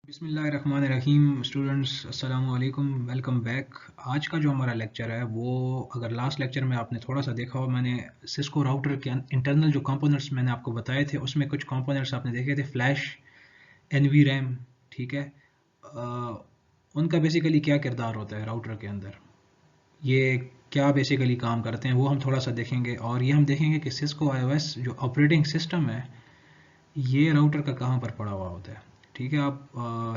बिस्मिल्लाहिर्रहमानिर्रहीम स्टूडेंट्स अस्सलाम वालेकुम वेलकम बैक। आज का जो हमारा लेक्चर है वो अगर लास्ट लेक्चर में आपने थोड़ा सा देखा हो, मैंने सिस्को राउटर के इंटरनल जो कंपोनेंट्स मैंने आपको बताए थे उसमें कुछ कंपोनेंट्स आपने देखे थे, फ्लैश, एनवी रैम, ठीक है। उनका बेसिकली क्या किरदार होता है राउटर के अंदर, ये क्या बेसिकली काम करते हैं वो हम थोड़ा सा देखेंगे। और ये हम देखेंगे कि सिस्को आईओएस जो ऑपरेटिंग सिस्टम है ये राउटर का कहाँ पर पड़ा हुआ होता है, ठीक है। आप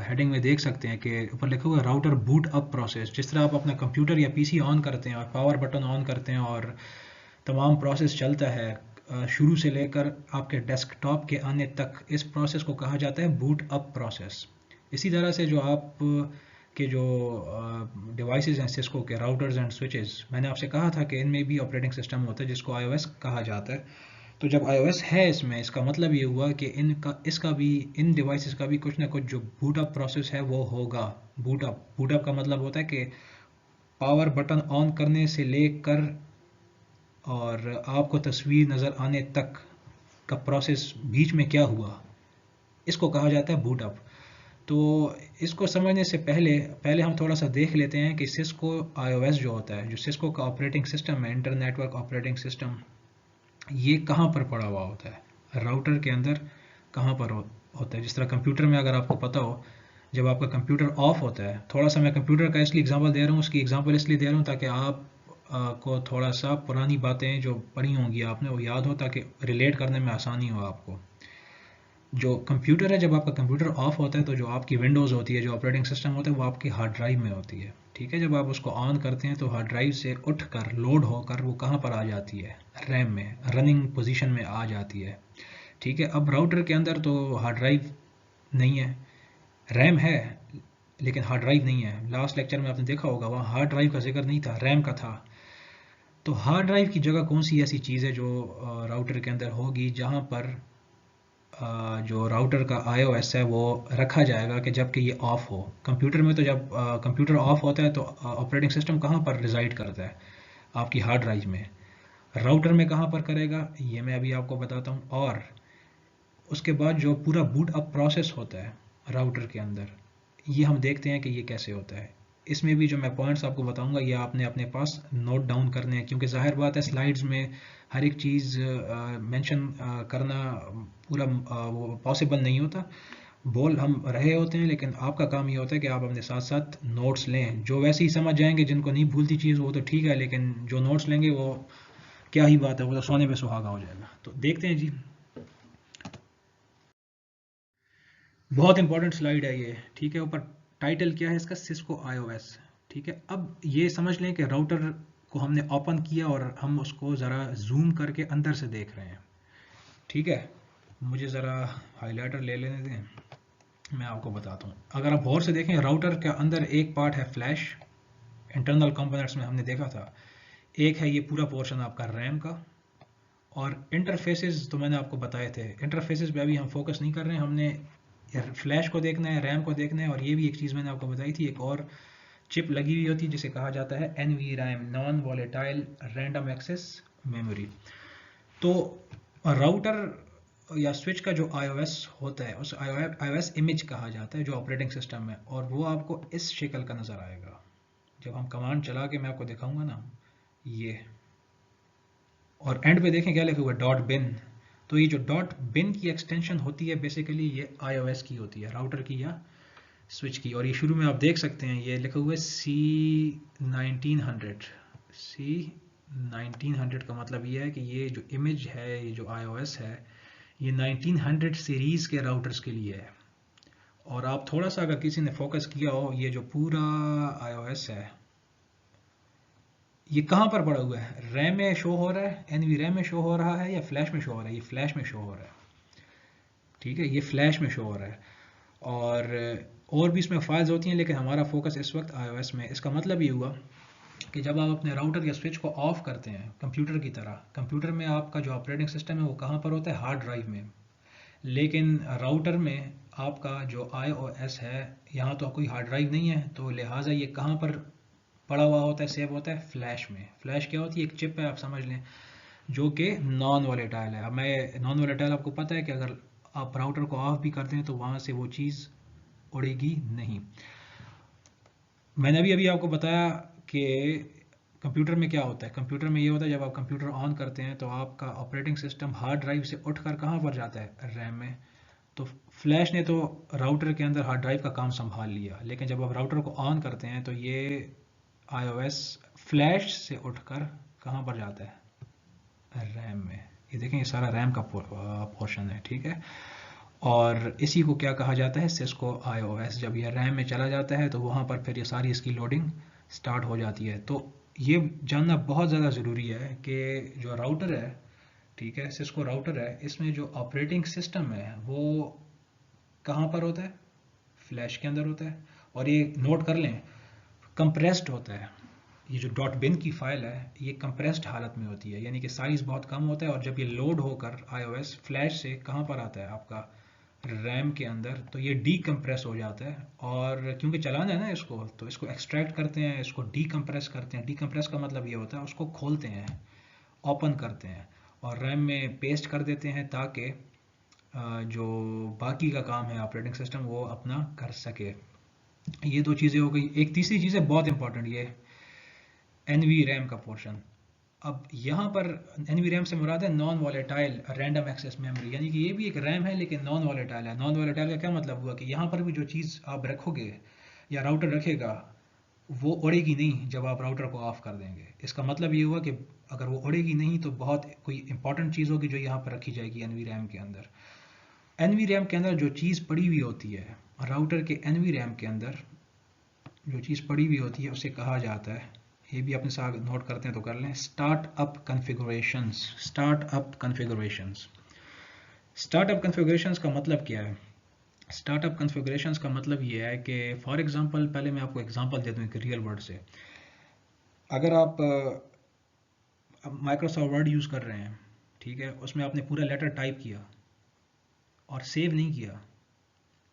हेडिंग में देख सकते हैं कि ऊपर लिखा हुआ है राउटर बूट अप प्रोसेस। जिस तरह आप अपना कंप्यूटर या पीसी ऑन करते हैं और पावर बटन ऑन करते हैं और तमाम प्रोसेस चलता है शुरू से लेकर आपके डेस्कटॉप के आने तक, इस प्रोसेस को कहा जाता है बूट अप प्रोसेस। इसी तरह से जो आप के जो डिवाइसेस हैं सिस्को के, राउटर्स एंड स्विचेस, मैंने आपसे कहा था कि इनमें भी ऑपरेटिंग सिस्टम होता है जिसको आईओएस कहा जाता है। तो जब iOS है इसमें, इसका मतलब ये हुआ कि इनका इसका भी, इन डिवाइसेस का भी कुछ ना कुछ जो बूट अप प्रोसेस है वो होगा। बूट अप का मतलब होता है कि पावर बटन ऑन करने से लेकर और आपको तस्वीर नज़र आने तक का प्रोसेस बीच में क्या हुआ, इसको कहा जाता है बूट अप। तो इसको समझने से पहले पहले हम थोड़ा सा देख लेते हैं कि सिस्को iOS जो होता है, जो सिस्को का ऑपरेटिंग सिस्टम है, इंटर नेटवर्क ऑपरेटिंग सिस्टम, ये कहाँ पर पड़ा हुआ होता है राउटर के अंदर, कहाँ पर होता है। जिस तरह कंप्यूटर में अगर आपको पता हो, जब आपका कंप्यूटर ऑफ होता है, थोड़ा सा मैं कंप्यूटर का इसलिए एग्जांपल दे रहा हूँ, उसकी एग्जांपल इसलिए दे रहा हूँ ताकि आप को थोड़ा सा पुरानी बातें जो पढ़ी होंगी आपने वो याद हो, ताकि रिलेट करने में आसानी हो आपको। जो कंप्यूटर है, जब आपका कंप्यूटर ऑफ होता है तो जो आपकी विंडोज़ होती है, जो ऑपरेटिंग सिस्टम होता है, वो आपकी हार्ड ड्राइव में होती है, ठीक है। जब आप उसको ऑन करते हैं तो हार्ड ड्राइव से उठकर लोड होकर वो कहाँ पर आ जाती है, रैम में, रनिंग पोजीशन में आ जाती है, ठीक है। अब राउटर के अंदर तो हार्ड ड्राइव नहीं है, रैम है लेकिन हार्ड ड्राइव नहीं है। लास्ट लेक्चर में आपने देखा होगा वहाँ हार्ड ड्राइव का जिक्र नहीं था, रैम का था। तो हार्ड ड्राइव की जगह कौन सी ऐसी चीज़ है जो राउटर के अंदर होगी, जहाँ पर जो राउटर का iOS है वो रखा जाएगा कि जबकि ये ऑफ हो। कंप्यूटर में तो जब कंप्यूटर ऑफ होता है तो ऑपरेटिंग सिस्टम कहाँ पर रिजाइड करता है, आपकी हार्ड ड्राइव में। राउटर में कहाँ पर करेगा ये मैं अभी आपको बताता हूँ। और उसके बाद जो पूरा बूट अप प्रोसेस होता है राउटर के अंदर, ये हम देखते हैं कि ये कैसे होता है। इसमें भी जो मैं पॉइंट्स आपको बताऊंगा ये आपने अपने पास नोट डाउन करने हैं, क्योंकि जाहिर बात है स्लाइड्स में हर एक चीज़ मेंशन करना पूरा वो पॉसिबल नहीं होता। बोल हम रहे होते हैं लेकिन आपका काम ये होता है कि आप अपने साथ साथ नोट्स लें। जो वैसे ही समझ जाएंगे, जिनको नहीं भूलती चीज़, वो तो ठीक है, लेकिन जो नोट्स लेंगे वो क्या ही बात है, वो तो सोने पे सुहागा हो जाएगा। तो देखते हैं जी, बहुत इंपॉर्टेंट स्लाइड है ये, ठीक है। ऊपर टाइटल क्या है इसका, सिस्को iOS, ठीक है। अब ये समझ लें कि राउटर को हमने ओपन किया और हम उसको ज़रा जूम करके अंदर से देख रहे हैं, ठीक है। मुझे ज़रा हाइलाइटर ले लेने दें, मैं आपको बताता हूँ। अगर आप गौर से देखें, राउटर के अंदर एक पार्ट है फ्लैश, इंटरनल कंपोनेंट्स में हमने देखा था। एक है ये पूरा पोर्शन आपका रैम का। और इंटरफेसेस तो मैंने आपको बताए थे, इंटरफेसेस पे अभी हम फोकस नहीं कर रहे हैं, हमने फ्लैश को देखना है, रैम को देखना है। और ये भी एक चीज़ मैंने आपको बताई थी, एक और चिप लगी हुई होती है जिसे कहा जाता है NV RAM, non volatile random access memory. तो राउटर या स्विच का जो iOS होता है उस iOS इमेज कहा जाता है जो ऑपरेटिंग सिस्टम है, और वो आपको इस शक्ल का नज़र आएगा। जब हम कमांड चला के मैं आपको दिखाऊंगा ना, ये, और एंड पे देखें क्या लिखा हुआ है, डॉट बिन। तो ये जो डॉट बिन की एक्सटेंशन होती है बेसिकली ये iOS की होती है, राउटर की या स्विच की। और ये शुरू में आप देख सकते हैं ये लिखा हुआ है C1900। C1900 का मतलब ये है कि ये जो इमेज है, ये जो iOS है, ये 1900 सीरीज के राउटर्स के लिए है। और आप थोड़ा सा अगर किसी ने फोकस किया हो, ये जो पूरा iOS है ये कहाँ पर पड़ा हुआ है, रैम में शो हो रहा है, एनवी रैम में शो हो रहा है या फ्लैश में शो हो रहा है, ये फ्लैश में शो हो रहा है, ठीक है। ये फ्लैश में शो हो रहा है। और भी इसमें फाइल्स होती हैं लेकिन हमारा फोकस इस वक्त iOS में। इसका मतलब ये हुआ कि जब आप अपने राउटर या स्विच को ऑफ करते हैं, कंप्यूटर की तरह, कंप्यूटर में आपका जो ऑपरेटिंग सिस्टम है वो कहाँ पर होता है, हार्ड ड्राइव में। लेकिन राउटर में आपका जो iOS है, यहाँ तो कोई हार्ड ड्राइव नहीं है, तो लिहाजा ये कहाँ पर पड़ा हुआ होता है, सेव होता है फ्लैश में। फ्लैश क्या होती है, एक चिप है आप समझ लें, जो कि नॉन वोलेटाइल है। अब मैं नॉन वोलेटाइल, आपको पता है कि अगर आप राउटर को ऑफ भी करते हैं तो वहाँ से वो चीज़ उड़ेगी नहीं। मैंने अभी अभी आपको बताया कि कंप्यूटर में क्या होता है। कंप्यूटर में ये होता है, जब आप कंप्यूटर ऑन करते हैं तो आपका ऑपरेटिंग सिस्टम हार्ड ड्राइव से उठकर कहाँ पर जाता है, रैम में। तो फ्लैश ने तो राउटर के अंदर हार्ड ड्राइव का काम संभाल लिया, लेकिन जब आप राउटर को ऑन करते हैं तो ये आईओएस फ्लैश से उठकर कहाँ पर जाता है, रैम में। ये देखें, ये सारा रैम का पोर्शन है, ठीक है। और इसी को क्या कहा जाता है, सिस्को आईओएस। जब ये रैम में चला जाता है तो वहाँ पर फिर ये सारी इसकी लोडिंग स्टार्ट हो जाती है। तो ये जानना बहुत ज़्यादा ज़रूरी है कि जो राउटर है, ठीक है, सिस्को राउटर है, इसमें जो ऑपरेटिंग सिस्टम है वो कहाँ पर होता है, फ्लैश के अंदर होता है। और ये नोट कर लें, कंप्रेस्ड होता है। ये जो डॉट बिन की फाइल है ये कंप्रेस्ड हालत में होती है, यानी कि साइज़ बहुत कम होता है। और जब ये लोड होकर आईओएस फ्लैश से कहाँ पर आता है, आपका रैम के अंदर, तो ये डीकम्प्रेस हो जाता है। और क्योंकि चलाना है ना इसको, तो इसको एक्सट्रैक्ट करते हैं, इसको डीकम्प्रेस करते हैं। डीकम्प्रेस का मतलब ये होता है उसको खोलते हैं, ओपन करते हैं और रैम में पेस्ट कर देते हैं, ताकि जो बाकी का काम है ऑपरेटिंग सिस्टम वो अपना कर सके। ये दो चीज़ें हो गई। एक तीसरी चीज़ है बहुत इंपॉर्टेंट, ये एनवी रैम का पोर्शन। अब यहाँ पर एनवी रैम से मुराद है non volatile random access memory, यानी कि ये भी एक रैम है लेकिन नॉन वॉलेटाइल है। नॉन वॉलेटाइल का क्या मतलब हुआ कि यहाँ पर भी जो चीज़ आप रखोगे या राउटर रखेगा वो उड़ेगी नहीं जब आप राउटर को ऑफ कर देंगे। इसका मतलब ये हुआ कि अगर वो उड़ेगी नहीं तो बहुत कोई इंपॉर्टेंट चीज़ होगी जो यहाँ पर रखी जाएगी एनवी रैम के अंदर। एनवी रैम के अंदर जो चीज़ पड़ी हुई होती है, राउटर के एनवी रैम के अंदर जो चीज़ पड़ी हुई होती है उसे कहा जाता है, ये भी अपने साथ नोट करते हैं तो कर लें, startup configurations. Startup configurations. Startup configurations का मतलब क्या है? स्टार्टअप कॉन्फ़िगरेशंस का मतलब ये है कि फॉर एग्जांपल, पहले मैं आपको एग्जांपल दे दूं एक रियल वर्ल्ड से। अगर आप माइक्रोसॉफ्ट वर्ड यूज़ कर रहे हैं, ठीक है, उसमें आपने पूरा लेटर टाइप किया और सेव नहीं किया,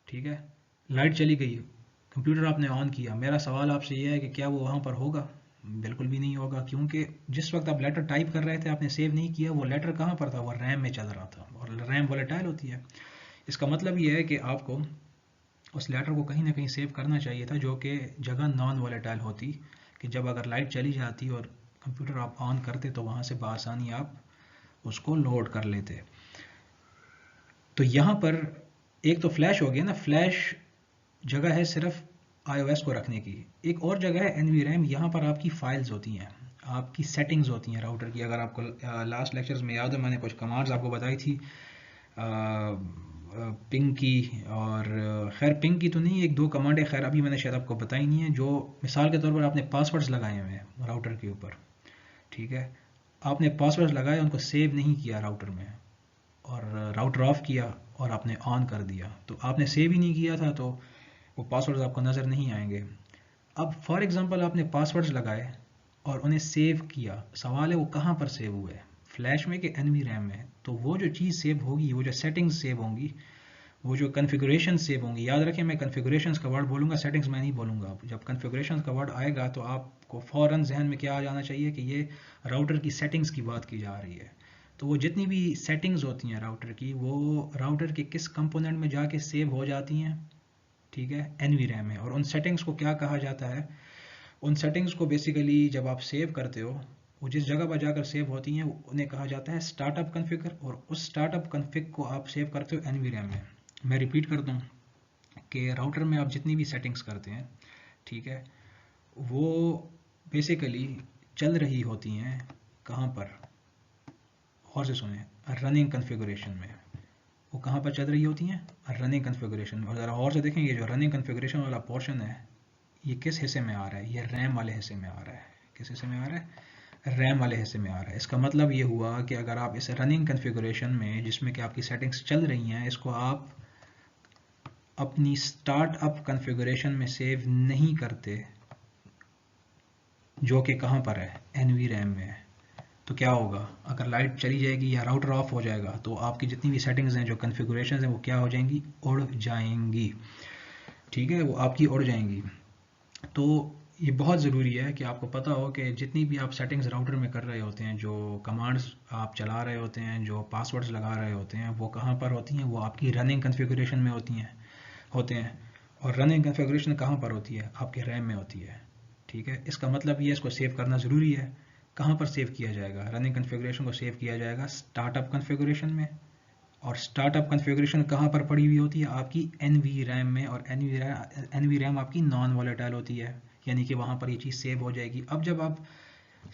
ठीक है, लाइट चली गई, कंप्यूटर आपने ऑन किया, मेरा सवाल आपसे ये है कि क्या वो वहाँ पर होगा? बिल्कुल भी नहीं होगा, क्योंकि जिस वक्त आप लेटर टाइप कर रहे थे आपने सेव नहीं किया, वो लेटर कहाँ पर था, वो रैम में चल रहा था और रैम वोलेटाइल होती है। इसका मतलब ये है कि आपको उस लेटर को कहीं ना कहीं सेव करना चाहिए था, जो कि जगह नॉन वोलेटाइल होती, कि जब अगर लाइट चली जाती और कंप्यूटर आप ऑन करते तो वहाँ से बआसानी आप उसको लोड कर लेते। तो यहाँ पर एक तो फ्लैश हो गया ना, फ्लैश जगह है सिर्फ iOS को रखने की। एक और जगह है NVRAM, यहाँ पर आपकी फाइल्स होती हैं, आपकी सेटिंग्स होती हैं राउटर की। अगर आपको लास्ट लेक्चर्स में याद हो, मैंने कुछ कमांड्स आपको बताई थी पिंग की, और खैर पिंग की तो नहीं, एक दो कमांड है, खैर अभी मैंने शायद आपको बताई नहीं है, जो मिसाल के तौर पर आपने पासवर्ड्स लगाए हुए हैं राउटर के ऊपर, ठीक है, आपने पासवर्ड्स लगाए, उनको सेव नहीं किया राउटर में, और राउटर ऑफ किया और आपने ऑन कर दिया, तो आपने सेव ही नहीं किया था तो वो पासवर्ड्स आपको नज़र नहीं आएंगे। अब फॉर एग्जांपल आपने पासवर्ड्स लगाए और उन्हें सेव किया, सवाल है वो कहाँ पर सेव हुए, फ्लैश में कि एनवी रैम में? तो वो जो चीज़ सेव होगी, वो जो सेटिंग्स सेव होंगी, वो जो कन्फिगरेशन सेव होंगी, याद रखें मैं कन्फिगरेशंस का वर्ड बोलूँगा, सेटिंग्स मैं नहीं बोलूँगा। जब कन्फिगरेशंस का वर्ड आएगा तो आपको फ़ौरन जहन में क्या आ जाना चाहिए कि ये राउटर की सेटिंग्स की बात की जा रही है। तो वो जितनी भी सेटिंग्स होती हैं राउटर की, वो राउटर के किस कंपोनेंट में जाके सेव हो जाती हैं, ठीक है, एनवी रैम में। और उन सेटिंग्स को क्या कहा जाता है? उन सेटिंग्स को बेसिकली जब आप सेव करते हो, वो जिस जगह पर जाकर सेव होती हैं उन्हें कहा जाता है स्टार्टअप कॉन्फ़िगर, और उस स्टार्टअप कॉन्फ़िग को आप सेव करते हो एनवी रैम में। मैं रिपीट करता हूँ कि राउटर में आप जितनी भी सेटिंग्स करते हैं, ठीक है, वो बेसिकली चल रही होती हैं कहाँ पर, और से सुने, रनिंग कॉन्फ़िगरेशन में। वो कहाँ पर चल रही होती हैं, रनिंग कॉन्फ़िगरेशन में। और ज़रा और से देखें, ये जो रनिंग कॉन्फ़िगरेशन वाला पोर्शन है ये किस हिस्से में आ रहा है, ये रैम वाले हिस्से में आ रहा है। किस हिस्से में आ रहा है, रैम वाले हिस्से में आ रहा है। इसका मतलब ये हुआ कि अगर आप इस रनिंग कॉन्फ़िगरेशन में, जिसमें कि आपकी सेटिंग्स चल रही हैं, इसको आप अपनी स्टार्टअप कॉन्फ़िगरेशन में सेव नहीं करते, जो कि कहाँ पर है, एनवी रैम में है, तो क्या होगा? अगर लाइट चली जाएगी या राउटर ऑफ हो जाएगा तो आपकी जितनी भी सेटिंग्स हैं, जो कॉन्फ़िगरेशंस हैं, वो क्या हो जाएंगी, उड़ जाएंगी, ठीक है, वो आपकी उड़ जाएंगी। तो ये बहुत ज़रूरी है कि आपको पता हो कि जितनी भी आप सेटिंग्स राउटर में कर रहे होते हैं, जो कमांड्स आप चला रहे होते हैं, जो पासवर्ड्स लगा रहे होते हैं, वो कहाँ पर होती हैं, वो आपकी रनिंग कॉन्फ़िगरेशन में होते हैं। और रनिंग कॉन्फ़िगरेशन कहाँ पर होती है? आपके रैम में होती है। ठीक है, इसका मतलब ये इसको सेव करना ज़रूरी है। कहाँ पर सेव किया जाएगा? रनिंग कॉन्फ़िगरेशन को सेव किया जाएगा स्टार्टअप कॉन्फ़िगरेशन में। और स्टार्टअप कॉन्फ़िगरेशन कहाँ पर पड़ी हुई होती है? आपकी एन वी रैम में। और एन वी रैम आपकी नॉन वॉलेटाइल होती है, यानी कि वहाँ पर ये चीज़ सेव हो जाएगी। अब जब आप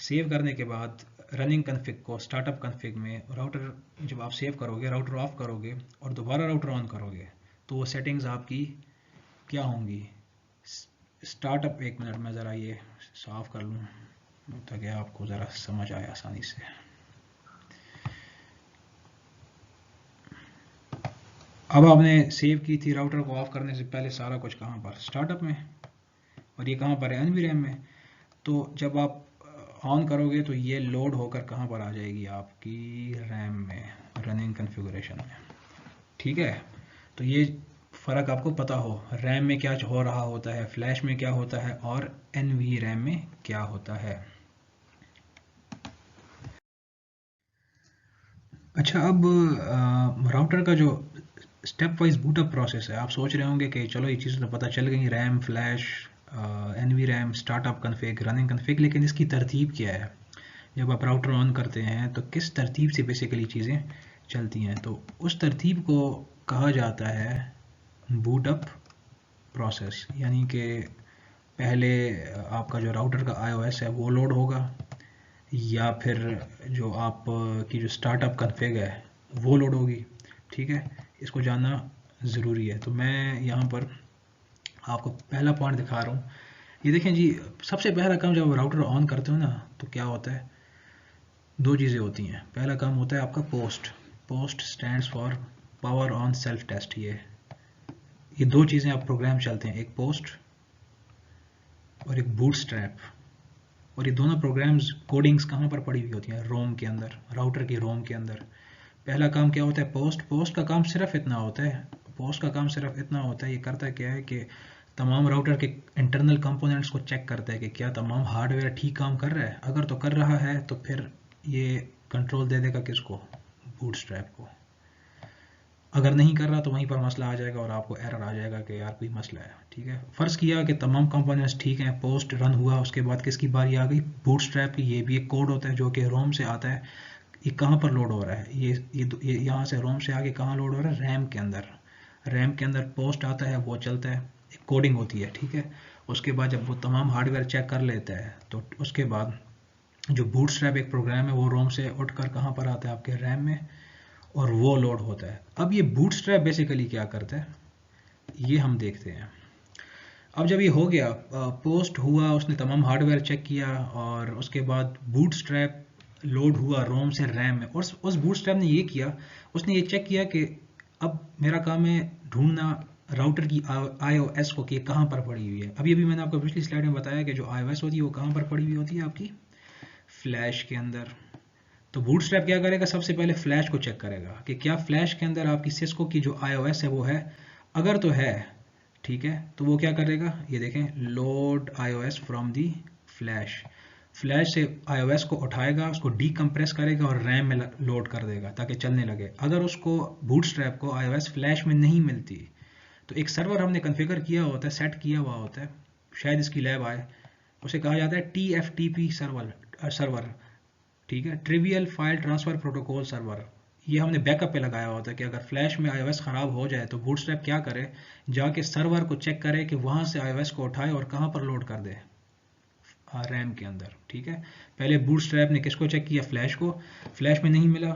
सेव करने के बाद रनिंग कन्फिग को स्टार्टअप कन्फिग में राउटर जब आप सेव करोगे, राउटर ऑफ करोगे और दोबारा राउटर ऑन करोगे, तो वो सेटिंग्स आपकी क्या होंगी? स्टार्टअप, एक मिनट में ज़रा ये साफ कर लूँ ताकि आपको ज़रा समझ आए आसानी से। अब आपने सेव की थी राउटर को ऑफ करने से पहले सारा कुछ कहाँ पर? स्टार्टअप में। और ये कहाँ पर है? एनवी रैम में। तो जब आप ऑन करोगे तो ये लोड होकर कहाँ पर आ जाएगी? आपकी रैम में, रनिंग कॉन्फ़िगरेशन में। ठीक है, तो ये फ़र्क आपको पता हो, रैम में क्या हो रहा होता है, फ्लैश में क्या होता है और एनवी रैम में क्या होता है। अच्छा, अब राउटर का जो स्टेप वाइज बूटअप प्रोसेस है, आप सोच रहे होंगे कि चलो ये चीज़ तो पता चल गई, RAM, flash, NV RAM, startup config, running config, लेकिन इसकी तरतीब क्या है? जब आप राउटर ऑन करते हैं तो किस तरतीब से बेसिकली चीज़ें चलती हैं? तो उस तरतीब को कहा जाता है बूटअप प्रोसेस। यानी कि पहले आपका जो राउटर का आईओएस है वो लोड होगा, या फिर जो आप की जो स्टार्टअप कन्फिग है वो लोड होगी। ठीक है, इसको जानना ज़रूरी है। तो मैं यहाँ पर आपको पहला पॉइंट दिखा रहा हूँ। ये देखें जी, सबसे पहला काम जब राउटर ऑन करते हो ना तो क्या होता है? दो चीज़ें होती हैं। पहला काम होता है आपका post. Post stands for power on self test. ये दो चीज़ें आप प्रोग्राम चलते हैं, एक पोस्ट और एक बूटस्ट्रैप। और ये दोनों प्रोग्राम्स कोडिंग्स कहाँ पर पड़ी हुई होती हैं? रोम के अंदर, राउटर की रोम के अंदर। पहला काम क्या होता है? पोस्ट। पोस्ट का काम सिर्फ इतना होता है, पोस्ट का काम सिर्फ इतना होता है, ये करता क्या है कि तमाम राउटर के इंटरनल कंपोनेंट्स को चेक करता है कि क्या तमाम हार्डवेयर ठीक काम कर रहा है। अगर तो कर रहा है तो फिर ये कंट्रोल दे देगा किसको? बूटस्ट्रैप को। अगर नहीं कर रहा तो वहीं पर मसला आ जाएगा और आपको एरर आ जाएगा कि यार कोई मसला है। ठीक है, फ़र्ज़ किया कि तमाम कंपोनेंट्स ठीक हैं, पोस्ट रन हुआ, उसके बाद किसकी बारी आ गई? बूटस्ट्रैप की। ये भी एक कोड होता है जो कि रोम से आता है। ये कहाँ पर लोड हो रहा है? ये यहाँ से रोम से आगे कहाँ लोड हो रहा है? रैम के अंदर। रैम के अंदर पोस्ट आता है, वो चलता है, एक कोडिंग होती है। ठीक है, उसके बाद जब वो तमाम हार्डवेयर चेक कर लेता है तो उसके बाद जो बूटस्ट्रैप एक प्रोग्राम है वो रोम से उठकर कहाँ पर आता है? आपके रैम में, और वो लोड होता है। अब ये बूटस्ट्रैप बेसिकली क्या करता है ये हम देखते हैं। अब जब ये हो गया, पोस्ट हुआ, उसने तमाम हार्डवेयर चेक किया और उसके बाद बूटस्ट्रैप लोड हुआ रोम से रैम में। और उस बूटस्ट्रैप ने ये किया, उसने ये चेक किया कि अब मेरा काम है ढूंढना राउटर की आईओएस को कि कहाँ पर पड़ी हुई है। अभी अभी मैंने आपको पिछली स्लाइड में बताया कि जो आईओएस होती है वो कहाँ पर पड़ी हुई होती है? आपकी फ्लैश के अंदर। तो बूटस्ट्रैप क्या करेगा? सबसे पहले फ्लैश को चेक करेगा कि क्या फ्लैश के अंदर आपकी सिस्को की जो आईओएस है वो है। अगर तो है, ठीक है, तो वो क्या करेगा? ये देखें, load iOS from the flash. Flash से आईओएस को उठाएगा, उसको डीकम्प्रेस करेगा और रैम में लोड कर देगा ताकि चलने लगे। अगर उसको बूटस्ट्रैप को आईओएस फ्लैश में नहीं मिलती तो एक सर्वर हमने कॉन्फ़िगर किया होता है, सेट किया हुआ होता है, शायद इसकी लैब आए, उसे कहा जाता है TFTP सर्वर। ठीक है, trivial file transfer protocol server. ये हमने बैकअप पे लगाया होता है कि अगर फ्लैश में आईओएस ख़राब हो जाए तो बूटस्ट्रैप क्या करे? जाके सर्वर को चेक करे कि वहाँ से आईओएस को उठाए और कहाँ पर लोड कर दे? रैम के अंदर। ठीक है, पहले बूटस्ट्रैप ने किसको चेक किया? फ्लैश को। फ्लैश में नहीं मिला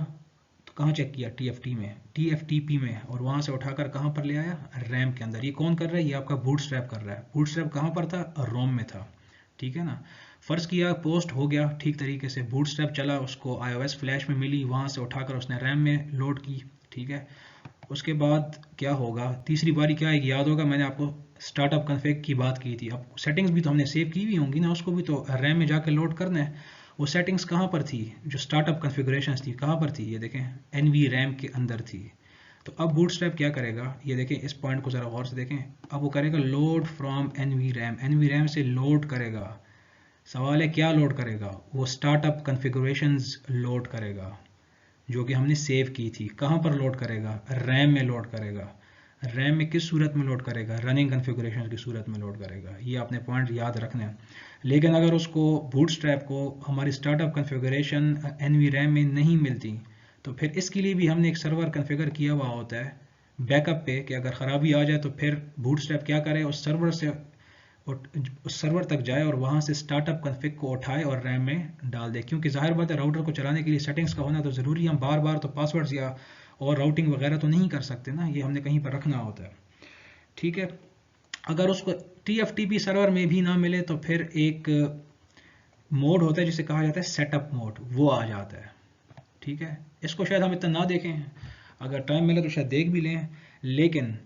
तो कहाँ चेक किया? TFTP में, और वहाँ से उठाकर कहाँ पर ले आया? रैम के अंदर। ये कौन कर रहा है? ये आपका बूटस्ट्रैप कर रहा है। बूटस्ट्रैप कहाँ पर था? रोम में था। ठीक है ना। फ़र्ज़ किया पोस्ट हो गया ठीक तरीके से, बूटस्ट्रैप चला, उसको आईओएस फ्लैश में मिली, वहाँ से उठाकर उसने रैम में लोड की। ठीक है, उसके बाद क्या होगा? तीसरी बारी क्या आएगी? याद होगा मैंने आपको स्टार्टअप कन्फिग की बात की थी। अब सेटिंग्स भी तो हमने सेव की हुई होंगी ना, उसको भी तो रैम में जाकर लोड करना है। वो सेटिंग्स कहाँ पर थी? जो स्टार्टअप कन्फिगरेशन थी कहाँ पर थी? ये देखें, एनवी रैम के अंदर थी। तो अब बूटस्ट्रैप क्या करेगा? ये देखें, इस पॉइंट को ज़रा गौर से देखें। अब वो करेगा load from NV RAM. NV RAM से लोड करेगा। सवाल है क्या लोड करेगा? वो स्टार्टअप कॉन्फ़िगरेशंस लोड करेगा जो कि हमने सेव की थी। कहाँ पर लोड करेगा? रैम में लोड करेगा। रैम में किस सूरत में लोड करेगा, रनिंग कॉन्फ़िगरेशन की सूरत में लोड करेगा। ये आपने पॉइंट याद रखना है। लेकिन अगर उसको बूटस्ट्रैप को हमारी स्टार्टअप कॉन्फ़िगरेशन NVRAM में नहीं मिलती, तो फिर इसके लिए भी हमने एक सर्वर कॉन्फ़िगर किया हुआ होता है बैकअप पे, कि अगर ख़राबी आ जाए तो फिर बूटस्ट्रैप क्या करे, उस सर्वर तक जाए और वहाँ से स्टार्टअप कॉन्फ़िग को उठाए और रैम में डाल दे। क्योंकि ज़ाहिर बात है, राउटर को चलाने के लिए सेटिंग्स का होना तो ज़रूरी, हम बार बार तो पासवर्ड्स या और राउटिंग वगैरह तो नहीं कर सकते ना, ये हमने कहीं पर रखना होता है। ठीक है, अगर उसको TFTP सर्वर में भी ना मिले तो फिर एक मोड होता है जिसे कहा जाता है सेटअप मोड, वो आ जाता है। ठीक है, इसको शायद हम इतना ना देखें, अगर टाइम मिले तो शायद देख भी लें, लेकिन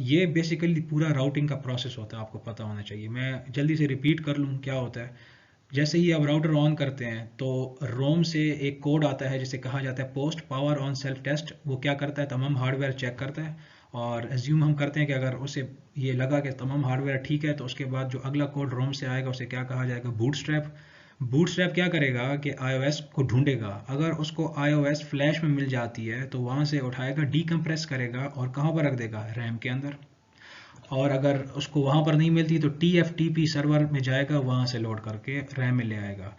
ये बेसिकली पूरा राउटिंग का प्रोसेस होता है, आपको पता होना चाहिए। मैं जल्दी से रिपीट कर लूँ क्या होता है। जैसे ही आप राउटर ऑन करते हैं तो रोम से एक कोड आता है जिसे कहा जाता है post power on self test. वो क्या करता है, तमाम हार्डवेयर चेक करता है और एज्यूम हम करते हैं कि अगर उसे ये लगा कि तमाम हार्डवेयर ठीक है तो उसके बाद जो अगला कोड रोम से आएगा उसे क्या कहा जाएगा, बूटस्ट्रैप। बूटस्ट्रैप क्या करेगा कि iOS को ढूंढेगा, अगर उसको iOS फ्लैश में मिल जाती है तो वहाँ से उठाएगा, डीकम्प्रेस करेगा और कहाँ पर रख देगा, रैम के अंदर। और अगर उसको वहाँ पर नहीं मिलती तो TFTP सर्वर में जाएगा, वहाँ से लोड करके रैम में ले आएगा।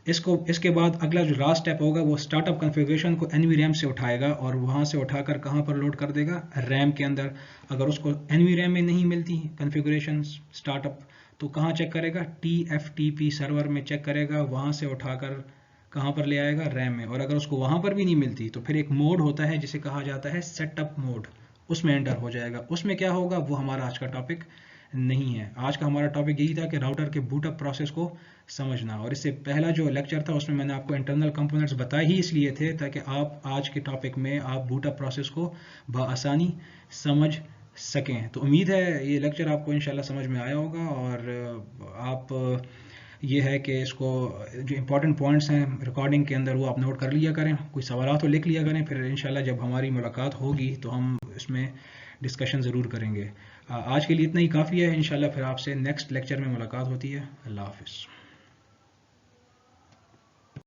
इसके बाद अगला जो लास्ट स्टेप होगा वो स्टार्टअप कॉन्फ़िगरेशन को NVRAM से उठाएगा और वहाँ से उठाकर कहाँ पर लोड कर देगा, रैम के अंदर। अगर उसको NVRAM में नहीं मिलती कॉन्फ़िगरेशन स्टार्टअप तो कहाँ चेक करेगा, TFTP सर्वर में चेक करेगा, वहाँ से उठाकर कहाँ पर ले आएगा, रैम में। और अगर उसको वहाँ पर भी नहीं मिलती तो फिर एक मोड होता है जिसे कहा जाता है सेटअप मोड, उसमें एंटर हो जाएगा। उसमें क्या होगा वो हमारा आज का टॉपिक नहीं है। आज का हमारा टॉपिक यही था कि राउटर के बूटअप प्रोसेस को समझना। और इससे पहला जो लेक्चर था उसमें मैंने आपको इंटरनल कंपोनेंट्स बताए ही इसलिए थे ताकि आप आज के टॉपिक में आप बूटअप प्रोसेस को बआसानी समझ सकें। तो उम्मीद है ये लेक्चर आपको इंशाल्लाह समझ में आया होगा और आप ये है कि इसको जो इंपॉर्टेंट पॉइंट्स हैं रिकॉर्डिंग के अंदर वो आप नोट कर लिया करें, कोई सवाल तो लिख लिया करें, फिर इंशाल्लाह जब हमारी मुलाकात होगी तो हम इसमें डिस्कशन ज़रूर करेंगे। आज के लिए इतना ही काफ़ी है, इंशाल्लाह फिर आपसे नेक्स्ट लेक्चर में मुलाकात होती है। अल्लाह हाफ़िज़।